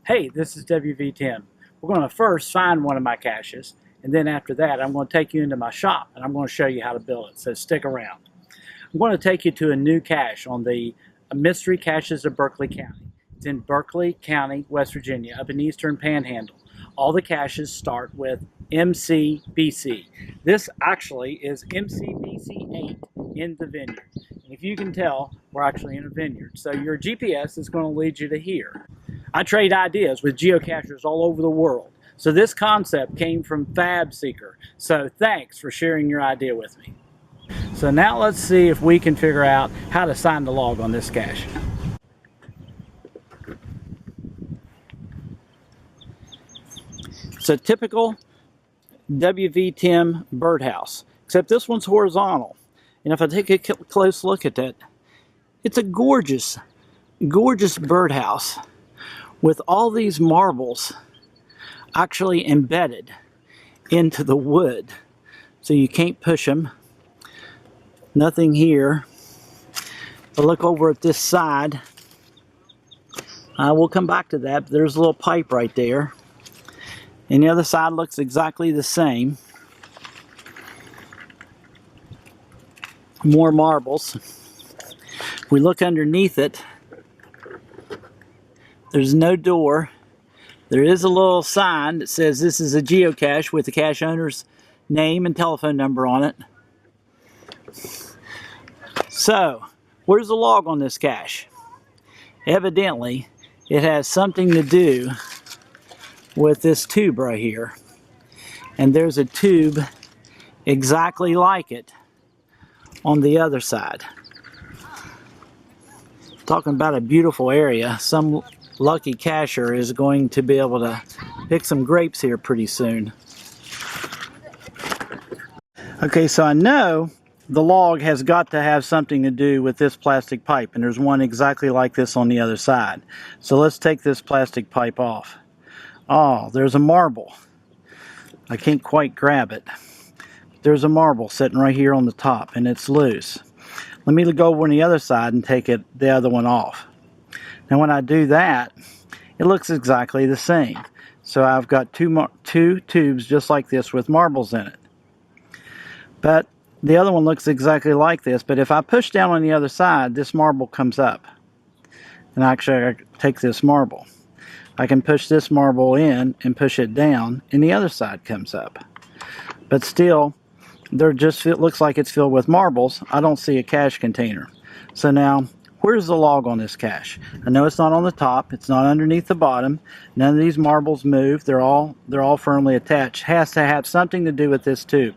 Hey, this is WVTim. We're going to first find one of my caches, and then after that I'm going to take you into my shop and I'm going to show you how to build it, so stick around. I'm going to take you to a new cache on the Mystery Caches of Berkeley County. It's in Berkeley County, West Virginia, up in the Eastern Panhandle. All the caches start with MCBC. This actually is MCBC 8 in the vineyard. And if you can tell, we're actually in a vineyard, so your GPS is going to lead you to here. I trade ideas with geocachers all over the world. So this concept came from Fab Seeker. So thanks for sharing your idea with me. So now let's see if we can figure out how to sign the log on this cache. It's a typical WVTim birdhouse, except this one's horizontal. And if I take a close look at that, it's a gorgeous, gorgeous birdhouse with all these marbles actually embedded into the wood. So you can't push them. Nothing here. But look over at this side. We'll come back to that, but there's a little pipe right there. And the other side looks exactly the same. More marbles. If we look underneath it, there's no door. There is a little sign that says this is a geocache with the cache owner's name and telephone number on it. So, where's the log on this cache? Evidently, it has something to do with this tube right here. And there's a tube exactly like it on the other side. Talking about a beautiful area. Some lucky cacher is going to be able to pick some grapes here pretty soon. Okay, so I know the log has got to have something to do with this plastic pipe, and there's one exactly like this on the other side. So let's take this plastic pipe off. Oh, there's a marble. I can't quite grab it. There's a marble sitting right here on the top, and it's loose. Let me go over on the other side and take the other one off. Now when I do that, it looks exactly the same. So I've got two tubes just like this with marbles in it. But the other one looks exactly like this, but if I push down on the other side, this marble comes up. And actually I take this marble. I can push this marble in and push it down, and the other side comes up. But still, it looks like it's filled with marbles. I don't see a cache container. So now, where's the log on this cache? I know it's not on the top. It's not underneath the bottom. None of these marbles move. They're all firmly attached. Has to have something to do with this tube.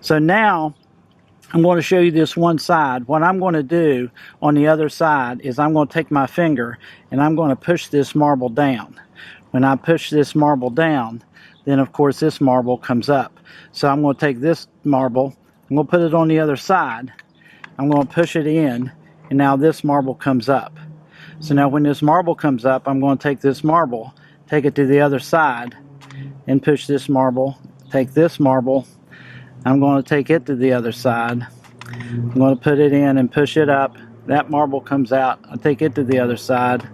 So now, I'm going to show you this one side. What I'm going to do on the other side is I'm going to take my finger and I'm going to push this marble down. When I push this marble down, then of course this marble comes up. So I'm going to take this marble, I'm going to put it on the other side, I'm going to push it in, and now this marble comes up. So now when this marble comes up, I'm going to take this marble, take it to the other side, and push this marble, take this marble, I'm going to take it to the other side. I'm going to put it in and push it up. That marble comes out. I take it to the other side.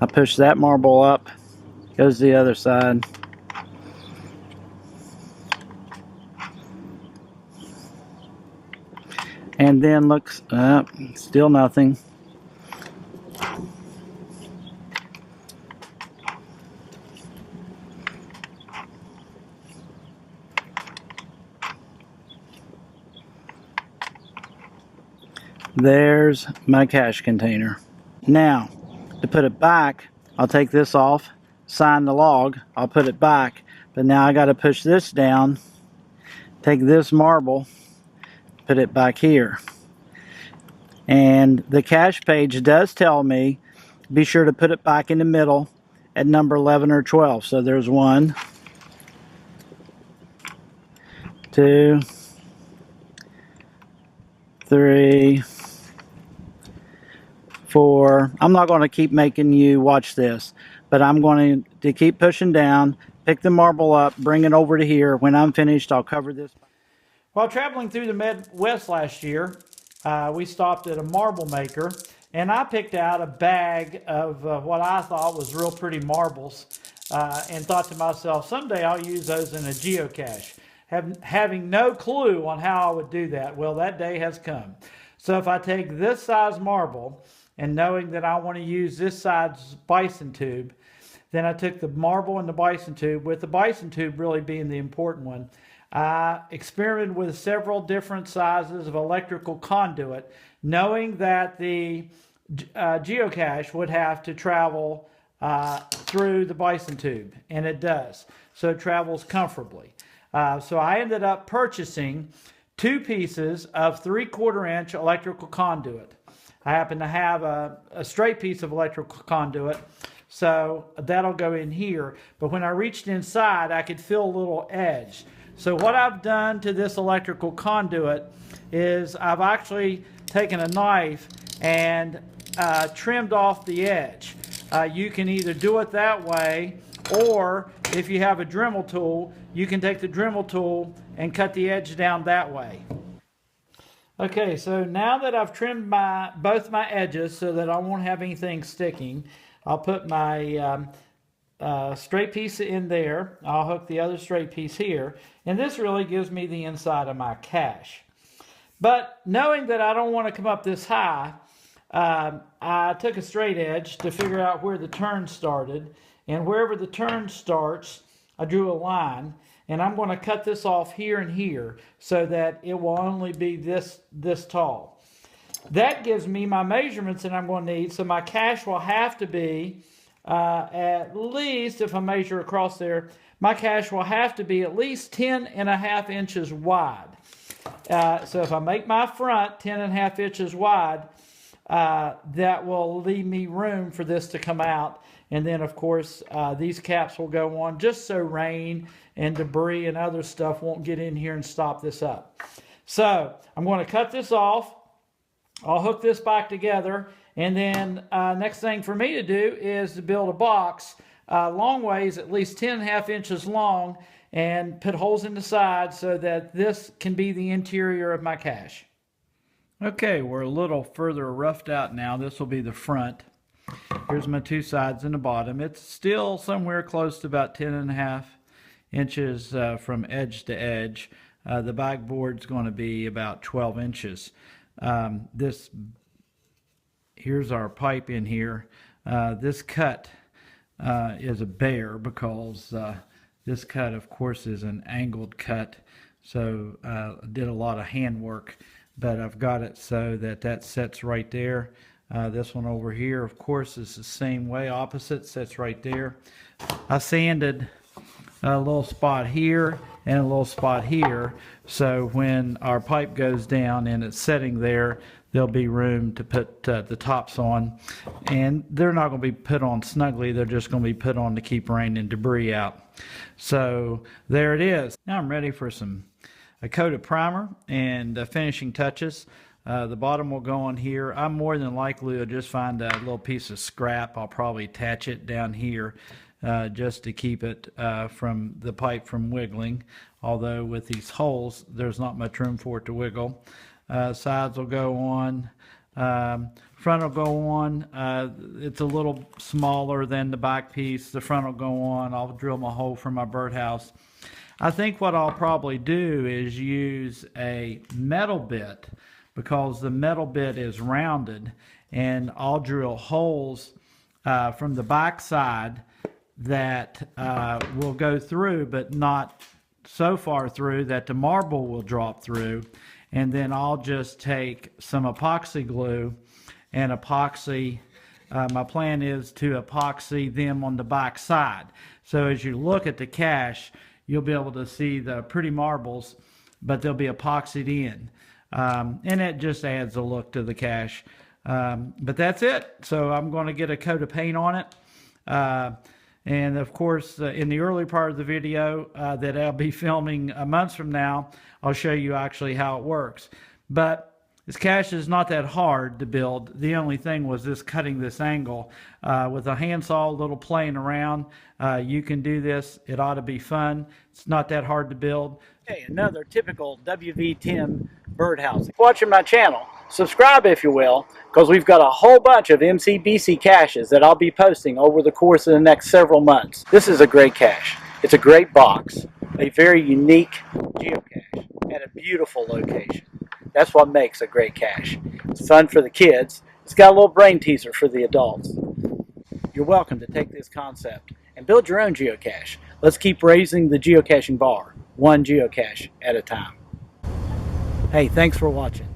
I push that marble up. Goes to the other side. And then looks up. Still nothing. There's my cache container. Now, to put it back, I'll take this off, sign the log, I'll put it back, but now I got to push this down, take this marble, put it back here. And the cache page does tell me, be sure to put it back in the middle at number 11 or 12. So there's 1, 2, 3, 4. I'm not going to keep making you watch this, but I'm going to keep pushing down, pick the marble up, bring it over to here. When I'm finished, I'll cover this. While traveling through the Midwest last year, we stopped at a marble maker, and I picked out a bag of what I thought was real pretty marbles, and thought to myself, someday I'll use those in a geocache. Having no clue on how I would do that. Well, that day has come. So if I take this size marble, and knowing that I want to use this size bison tube, then I took the marble and the bison tube, with the bison tube really being the important one. I experimented with several different sizes of electrical conduit, knowing that the geocache would have to travel through the bison tube, and it does. So it travels comfortably. So I ended up purchasing 2 pieces of 3/4 inch electrical conduit. I happen to have a straight piece of electrical conduit, so that'll go in here. But when I reached inside, I could feel a little edge. So what I've done to this electrical conduit is I've actually taken a knife and trimmed off the edge. You can either do it that way, or if you have a Dremel tool, you can take the Dremel tool and cut the edge down that way. Okay, so now that I've trimmed both my edges so that I won't have anything sticking, I'll put my straight piece in there. I'll hook the other straight piece here, and this really gives me the inside of my cache. But knowing that I don't want to come up this high, I took a straight edge to figure out where the turn started, and wherever the turn starts, I drew a line, and I'm going to cut this off here and here so that it will only be this tall. That gives me my measurements that I'm going to need, so my cache will have to be at least, if I measure across there, my cache will have to be at least 10.5 inches wide. So if I make my front 10.5 inches wide, that will leave me room for this to come out. And then, of course, these caps will go on just so rain and debris and other stuff won't get in here and stop this up. So I'm going to cut this off. I'll hook this back together. And then next thing for me to do is to build a box long ways, at least 10.5 inches long, and put holes in the side so that this can be the interior of my cache. Okay, we're a little further roughed out now. This will be the front. Here's my 2 sides and the bottom. It's still somewhere close to about 10.5 inches from edge to edge. The backboard's going to be about 12 inches. Here's our pipe in here. This cut is a bear because this cut, of course, is an angled cut. So I did a lot of handwork, but I've got it so that sets right there. This one over here, of course, is the same way, opposite, sets right there. I sanded a little spot here and a little spot here, so when our pipe goes down and it's setting there, there'll be room to put the tops on. And they're not going to be put on snugly, they're just going to be put on to keep rain and debris out. So there it is. Now I'm ready for a coat of primer and finishing touches. The bottom will go on here. I'm more than likely to just find a little piece of scrap. I'll probably attach it down here just to keep it from the pipe from wiggling. Although with these holes, there's not much room for it to wiggle. Sides will go on. Front will go on. It's a little smaller than the back piece. The front will go on. I'll drill my hole for my birdhouse. I think what I'll probably do is use a metal bit, because the metal bit is rounded, and I'll drill holes from the back side that will go through, but not so far through that the marble will drop through. And then I'll just take some epoxy glue and epoxy. My plan is to epoxy them on the back side. So as you look at the cache, you'll be able to see the pretty marbles, but they'll be epoxied in. And it just adds a look to the cache. But that's it. So I'm going to get a coat of paint on it. And of course, in the early part of the video that I'll be filming months from now, I'll show you actually how it works. But this cache is not that hard to build. The only thing was cutting this angle. With a handsaw, a little playing around, you can do this. It ought to be fun. It's not that hard to build. Okay, another typical WVTim birdhouse. Watching my channel. Subscribe if you will, because we've got a whole bunch of MCBC caches that I'll be posting over the course of the next several months. This is a great cache. It's a great box, a very unique geocache at a beautiful location. That's what makes a great cache. It's fun for the kids. It's got a little brain teaser for the adults. You're welcome to take this concept and build your own geocache. Let's keep raising the geocaching bar, one geocache at a time. Hey, thanks for watching.